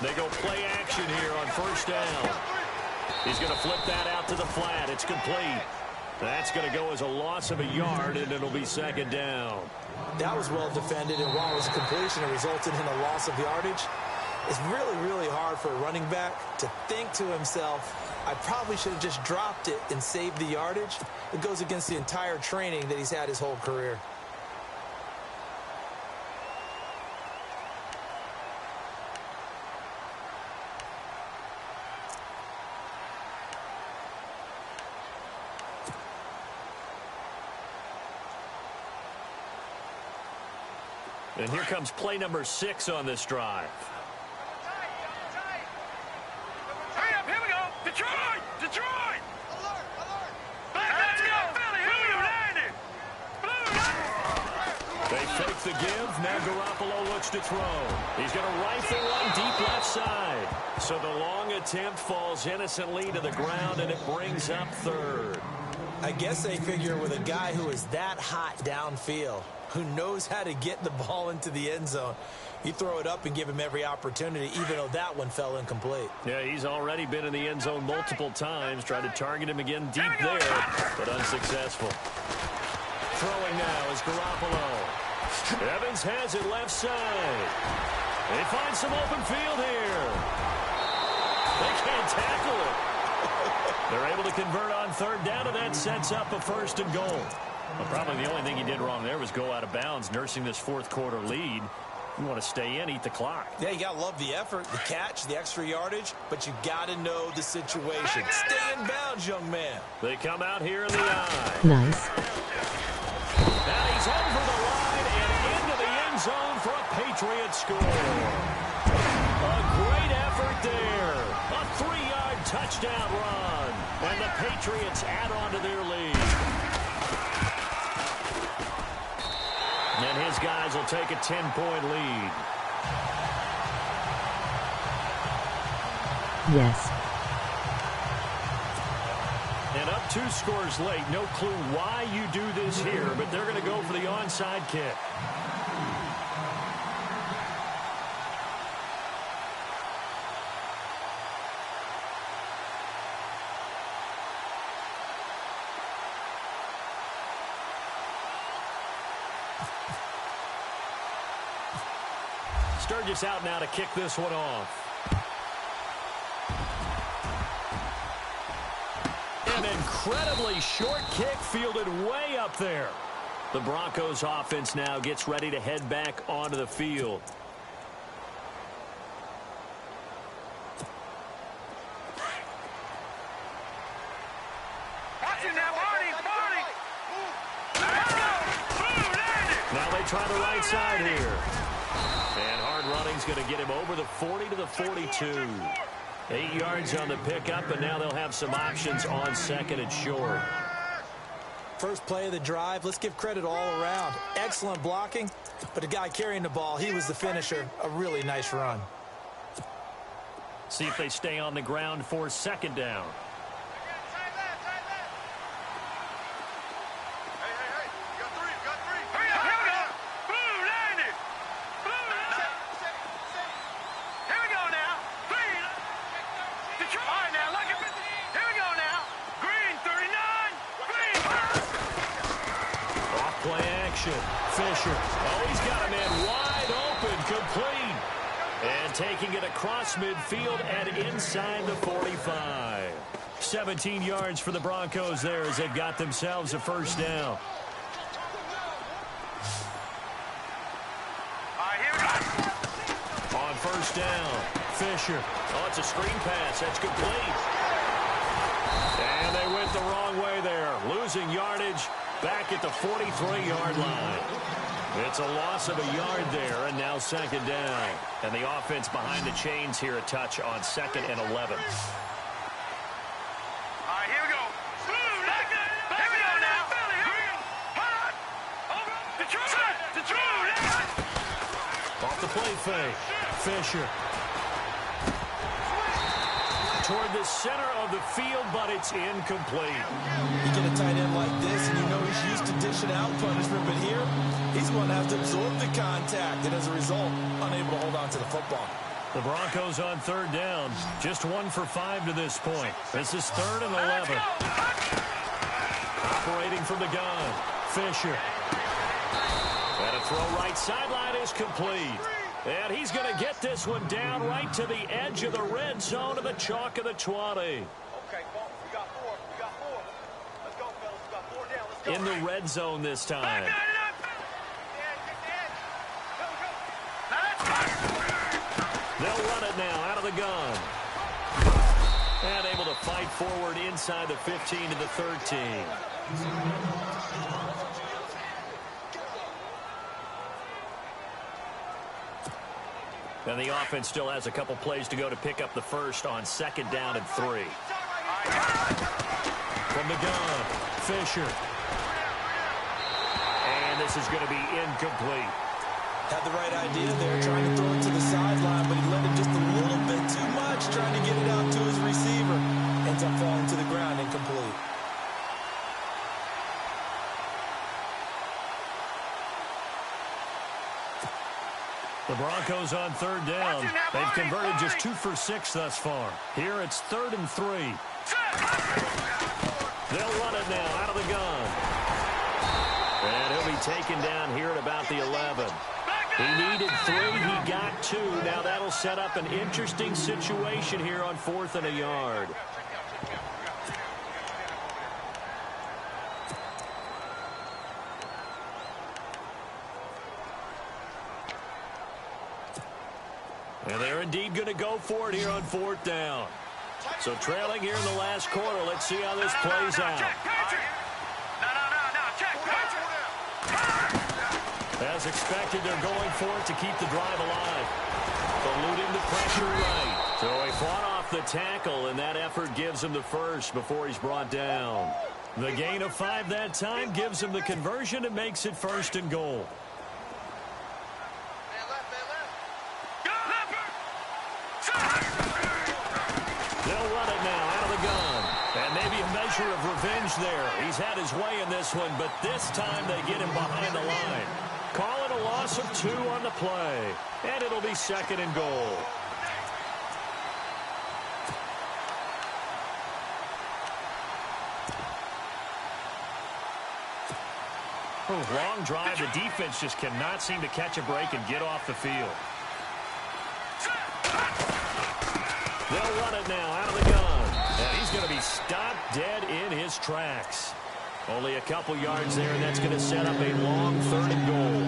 They go play action here on 1st down. He's going to flip that out to the flat. It's complete. That's going to go as a loss of a yard, and it'll be 2nd down.
That was well defended, and while it was a completion, it resulted in a loss of yardage. It's really, really hard for a running back to think to himself, I probably should have just dropped it and saved the yardage. It goes against the entire training that he's had his whole career.
And here comes play number 6 on this drive.
Hurry up, here we go. Detroit! Detroit! Alert! Alert! Let's go, Philly! Blue United!
They fake the give. Now Garoppolo looks to throw. He's going to rifle one deep left side. So the long attempt falls innocently to the ground, and it brings up 3rd.
I guess they figure with a guy who is that hot downfield, who knows how to get the ball into the end zone, you throw it up and give him every opportunity, even though that one fell incomplete.
Yeah, he's already been in the end zone multiple times. Tried to target him again deep there, but unsuccessful. Throwing now is Garoppolo. Evans has it left side. They find some open field here. They can't tackle it. They're able to convert on 3rd down, and that sets up a 1st and goal. Well, probably the only thing he did wrong there was go out of bounds, nursing this 4th quarter lead. You want to stay in, eat the clock.
Yeah, you got to love the effort, the catch, the extra yardage, but you got to know the situation. Stay in bounds, young man.
They come out here in the eye.
Nice.
Now he's over the line and into the end zone for a Patriots score. A great effort there. A 3-yard touchdown run. And the Patriots add on to their lead. And his guys will take a 10-point lead.
Yes.
And up 2 scores late. No clue why you do this here, but they're going to go for the onside kick. Sturgis out now to kick this one off. An incredibly short kick fielded way up there. The Broncos offense now gets ready to head back onto the field. try the right side here. And hard running's going to get him over the 40 to the 42. 8 yards on the pickup, and now they'll have some options on second and short.
First play of the drive, let's give credit all around. Excellent blocking, but the guy carrying the ball, he was the finisher. A really nice run.
See if they stay on the ground for second down. Fisher. Oh, he's got a man wide open, complete. And taking it across midfield and inside the 45. 17 yards for the Broncos there as they've got themselves a first down. On first down, Fisher. Oh, it's a screen pass. That's complete. And they went the wrong way there, losing yardage back at the 43-yard line. It's a loss of a yard there, and now second down. And the offense behind the chains here a touch on second and 11.
All right, here we go. Here we go now.
Off the play fake. Fisher. Toward the center of the field, but it's incomplete.
You get a tight end like this, and you know he's used to dishing out punishment, but here, he's going to have to absorb the contact, and as a result, unable to hold on to the football.
The Broncos on third down, just 1 for 5 to this point. This is third and 11. Operating from the gun, Fisher. And a throw right sideline is complete. And he's going to get this one down right to the edge of the red zone of the chalk of the 20.
Okay, folks, we got 4. We got 4. Let's go, fellas. We got 4 down. Let's go.
In the red zone this time. They'll run it now out of the gun. And able to fight forward inside the 15 to the 13. And the offense still has a couple plays to go to pick up the first on second down and 3. From the gun, Fisher. And this is going to be incomplete.
Had the right idea there, trying to throw it to the sideline, but he let it just a little bit too much, trying to get it out to his receiver. Ends up falling to the ground, incomplete.
The Broncos on third down. They've converted just 2 for 6 thus far. Here it's third and 3. They'll run it now out of the gun. And he'll be taken down here at about the 11. He needed 3. He got 2. Now that'll set up an interesting situation here on 4th and a yard. And they're indeed going to go for it here on 4th down. So trailing here in the last quarter. Let's see how this plays out. As expected, they're going for it to keep the drive alive. Eluding the pressure right. So he fought off the tackle, and that effort gives him the first before he's brought down. The gain of 5 that time gives him the conversion and makes it 1st and goal. They'll run it now out of the gun. And maybe a measure of revenge there. He's had his way in this one, but this time they get him behind the line. Call it a loss of 2 on the play. And it'll be 2nd and goal. Long drive. The defense just cannot seem to catch a break and get off the field. They'll run it now out of the gun. And he's going to be stopped dead in his tracks. Only a couple yards there, and that's going to set up a long 3rd and goal.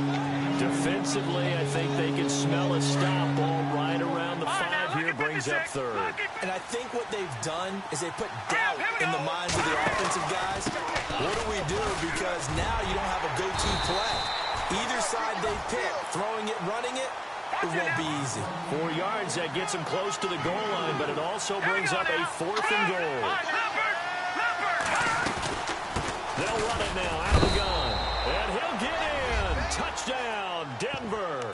Defensively, I think they can smell a stop ball right around the 5 here, brings up 3rd.
And I think what they've done is they put doubt in the minds of the offensive guys. What do we do? Because now you don't have a go-to play. Either side they pick, throwing it, running it, it won't be easy.
4 yards, that gets him close to the goal line, but it also brings up a 4th and goal. They'll run it now out of the gun. And he'll get in. Touchdown, Denver.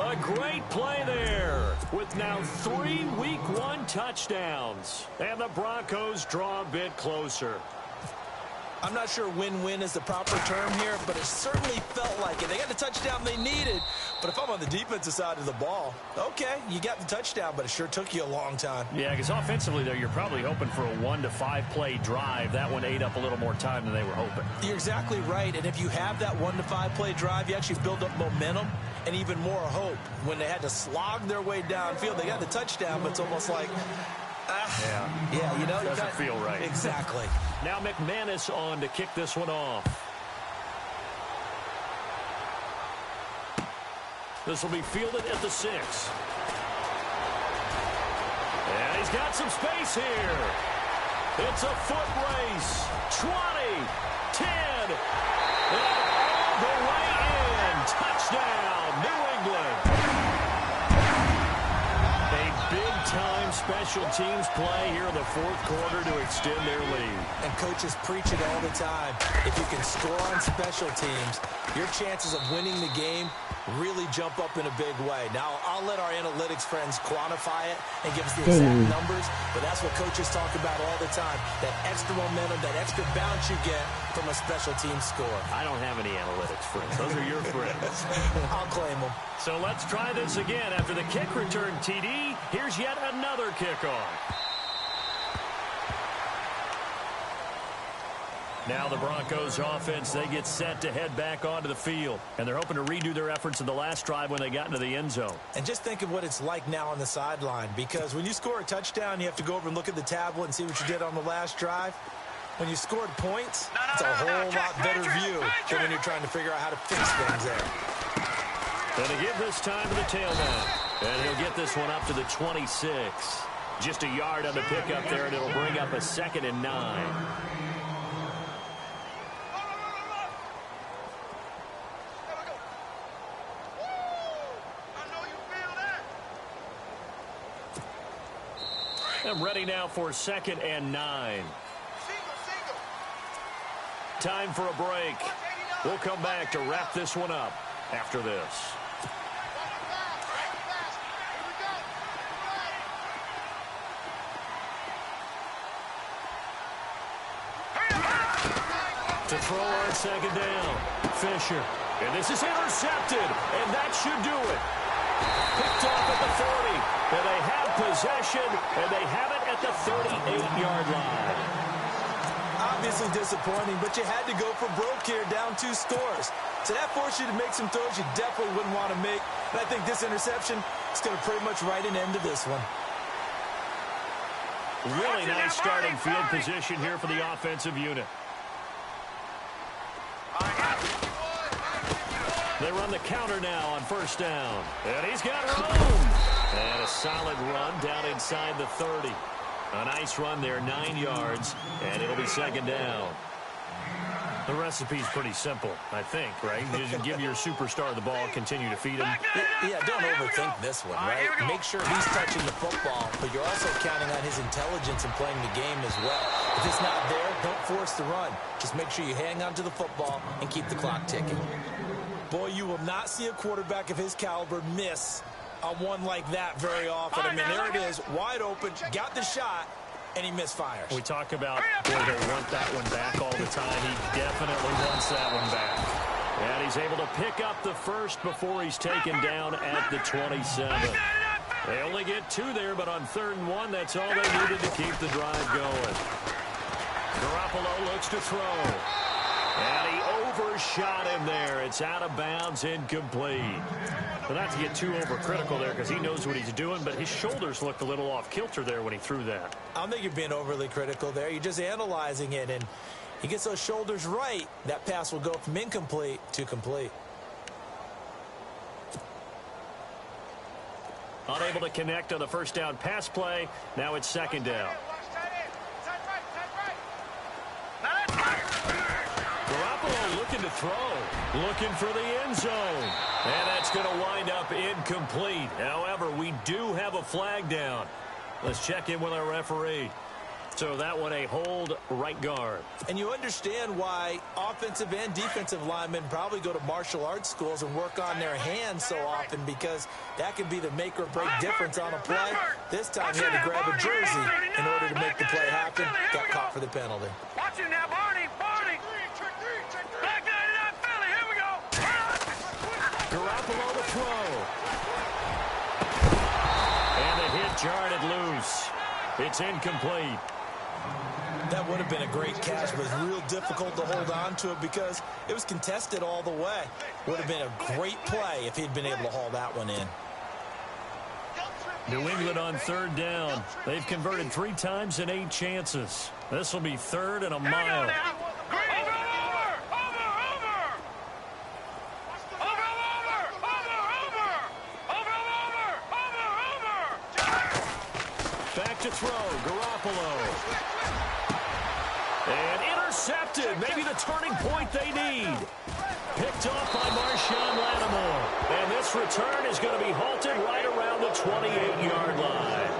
A great play there with now 3 Week 1 touchdowns. And the Broncos draw a bit closer.
I'm not sure win-win is the proper term here, but it certainly felt like it. They got the touchdown they needed, but if I'm on the defensive side of the ball, okay, you got the touchdown, but it sure took you a long time.
Yeah, because offensively, there, you're probably hoping for a 1 to 5 play drive. That one ate up a little more time than they were hoping.
You're exactly right, and if you have that 1 to 5 play drive, you actually build up momentum and even more hope. When they had to slog their way downfield, they got the touchdown, but it's almost like, yeah, you know,
doesn't feel right.
Exactly.
Now McManus on to kick this one off. This will be fielded at the 6. And he's got some space here. It's a foot race. 20, 10, and all the way in. Touchdown, New England. Big-time special teams play here in the 4th quarter to extend their lead.
And coaches preach it all the time. If you can score on special teams, your chances of winning the game really jump up in a big way. Now, I'll let our analytics friends quantify it and give us the exact numbers, but that's what coaches talk about all the time, that extra momentum, that extra bounce you get from a special team score.
I don't have any analytics friends. Those are your friends.
I'll claim them.
So let's try this again. After the kick return TD, here's yet another kickoff. Now the Broncos offense, they get set to head back onto the field. And they're hoping to redo their efforts in the last drive when they got into the end zone.
And just think of what it's like now on the sideline. Because when you score a touchdown, you have to go over and look at the tablet and see what you did on the last drive. When you scored points, it's a whole lot better view than when you're trying to figure out how to fix things there.
And to give this time to the tailback. And he'll get this one up to the 26. Just a yard on the pickup there, and it'll bring up a 2nd and 9. I'm ready now for 2nd and 9. Time for a break. We'll come back to wrap this one up after this. To throw on 2nd down. Fisher. And this is intercepted. And that should do it. Picked off at the 40. And they have possession, and they have it at the 38-yard line.
Obviously disappointing, but you had to go for broke here, down 2 scores. So that forced you to make some throws you definitely wouldn't want to make. And I think this interception is going to pretty much write an end to this one.
Really nice starting field position here for the offensive unit. They run the counter now on 1st down. And he's got room. And a solid run down inside the 30. A nice run there, 9 yards, and it'll be 2nd down. The recipe's pretty simple, I think, right? You just give your superstar the ball, continue to feed him.
Yeah, don't overthink this one, right? Make sure he's touching the football, but you're also counting on his intelligence in playing the game as well. If it's not there, don't force the run. Just make sure you hang on to the football and keep the clock ticking. Boy, you will not see a quarterback of his caliber miss on one like that very often. I mean, there it is, wide open, got the shot, and he misfires.
We talk about, boy, they want that one back all the time. He definitely wants that one back. And he's able to pick up the 1st before he's taken down at the 27. They only get 2 there, but on 3rd and 1, that's all they needed to keep the drive going. Garoppolo looks to throw. And he overshot him there. It's out of bounds, incomplete. Well, not to get too overcritical there because he knows what he's doing, but his shoulders looked a little off kilter there when he threw that.
I don't think you're being overly critical there. You're just analyzing it, and he gets those shoulders right. That pass will go from incomplete to complete.
Unable to connect on the 1st down pass play. Now it's 2nd down. Garoppolo looking to throw. Looking for the end zone. And that's going to wind up incomplete. However, we do have a flag down. Let's check in with our referee. So that one a hold right guard.
And you understand why offensive and defensive linemen probably go to martial arts schools and work on their hands so often, because that can be the make or break difference on a play. This time he had to grab a jersey in order to make the play happen. Got caught for the penalty.
Watch it now, Barney. Back there in that Philly. Here we go.
Garoppolo to throw. And the hit jarred it loose. It's incomplete.
That would have been a great catch, but it's real difficult to hold on to it because it was contested all the way. Would have been a great play if he'd been able to haul that one in.
New England on third down. They've converted 3 times in 8 chances. This will be third and a mile. Back to throw, Garoppolo. And intercepted, maybe the turning point they need. Picked off by Marshawn Lattimore. And this return is going to be halted right around the 28-yard line.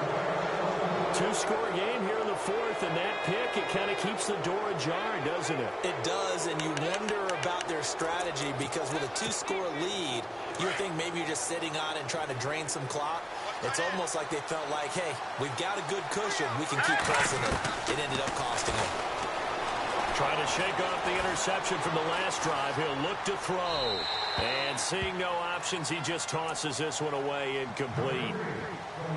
2-score game here in the 4th, and that pick, it kind of keeps the door ajar, doesn't it?
It does, and you wonder about their strategy, because with a 2-score lead, you would think maybe you're just sitting on it and trying to drain some clock. It's almost like they felt like, hey, we've got a good cushion. We can keep pressing it. It ended up costing them.
Trying to shake off the interception from the last drive. He'll look to throw. And seeing no options, he just tosses this one away, incomplete.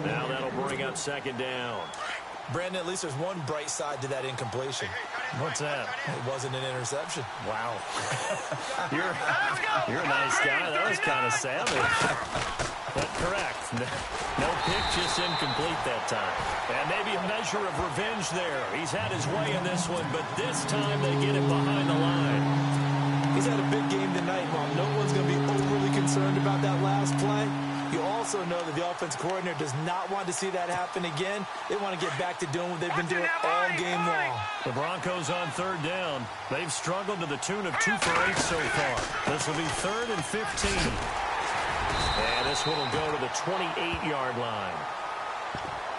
Now that'll bring up second down.
Brandon, at least there's one bright side to that incompletion.
What's that?
It wasn't an interception.
Wow. You're a nice guy. That was kind of savage. But correct. No pick, just incomplete that time. And maybe a measure of revenge there. He's had his way in this one, but this time they get it behind the line.
He's had a big game tonight. While no one's going to be overly concerned about that last play, you also know that the offense coordinator does not want to see that happen again. They want to get back to doing what they've been doing all game long.
The Broncos on third down. They've struggled to the tune of 2 for 8 so far. This will be 3rd and 15. And this one will go to the 28-yard line.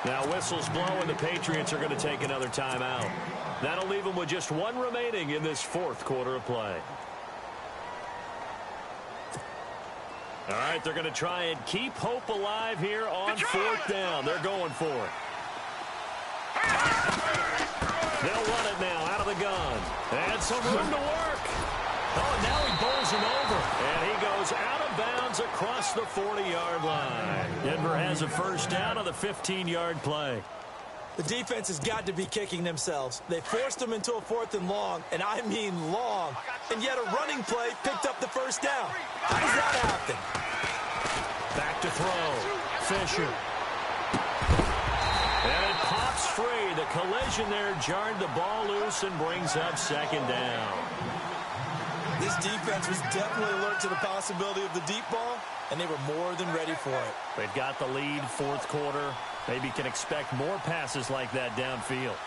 Now whistles blow, and the Patriots are going to take another timeout. That'll leave them with just 1 remaining in this 4th quarter of play. All right, they're going to try and keep hope alive here on 4th down. They're going for it. They'll run it now out of the gun. And some room to work. Oh, and now he bowls him over. And he goes out of bounds across the 40-yard line. Denver has a first down on the 15-yard play.
The defense has got to be kicking themselves. They forced them into a 4th and long, and I mean long. And yet a running play picked up the first down. How does that happen?
Back to throw. Fisher. And it pops free. The collision there jarred the ball loose and brings up second down.
This defense was definitely alert to the possibility of the deep ball, and they were more than ready for it.
They've got the lead, 4th quarter. Maybe can expect more passes like that downfield.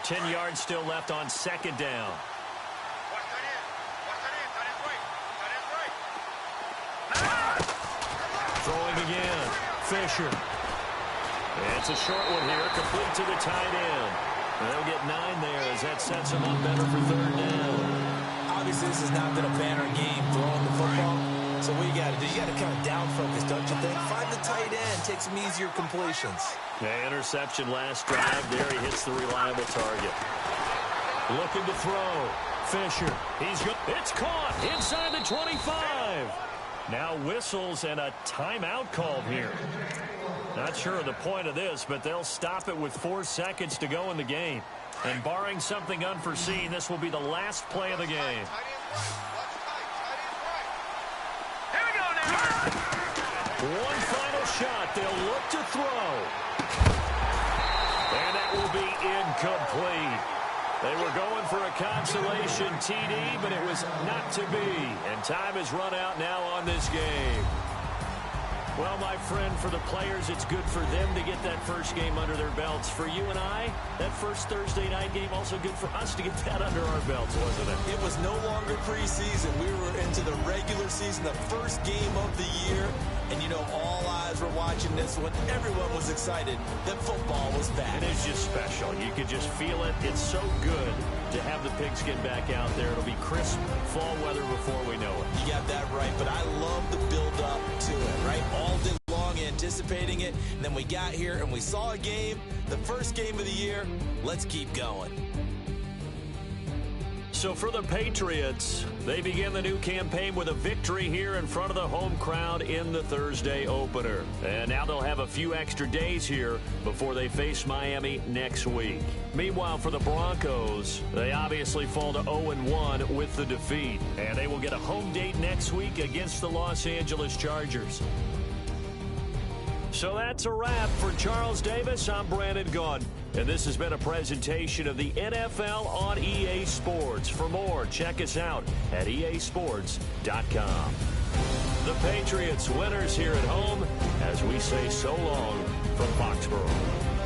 Ten yards still left on second down. Throwing again. Fisher. It's a short one here, complete to the tight end. And they'll get 9 there as that sets them up better for third down.
Obviously, this has not been a banner game throwing the football. So what you got to do, you got to kind of down focus, don't you think? Find the tight end, take some easier completions.
Yeah, interception last drive. There he hits the reliable target. Looking to throw. Fisher. It's caught inside the 25. Now whistles and a timeout called here. Not sure of the point of this, but they'll stop it with 4 seconds to go in the game. And barring something unforeseen, this will be the last play of the game.
Here we go now.
One final shot. They'll look to throw. And that will be incomplete. They were going for a consolation TD, but it was not to be. And time is run out now on this game. Well, my friend, for the players, it's good for them to get that first game under their belts. For you and I, that first Thursday night game, also good for us to get that under our belts, wasn't it?
It was no longer preseason. We were into the regular season, the first game of the year. And, you know, all eyes were watching this when everyone was excited that football was back.
It is just special. You could just feel it. It's so good to have the pigskin back out there. It'll be crisp fall weather before we know it.
You got that right, but I love the build-up to it, right? All day long anticipating it, and then we got here and we saw a game, the first game of the year. Let's keep going.
So for the Patriots, they begin the new campaign with a victory here in front of the home crowd in the Thursday opener. And now they'll have a few extra days here before they face Miami next week. Meanwhile, for the Broncos, they obviously fall to 0-1 with the defeat. And they will get a home date next week against the Los Angeles Chargers. So that's a wrap. For Charles Davis, I'm Brandon Gaudin. And this has been a presentation of the NFL on EA Sports. For more, check us out at easports.com. The Patriots winners here at home as we say so long from Foxborough.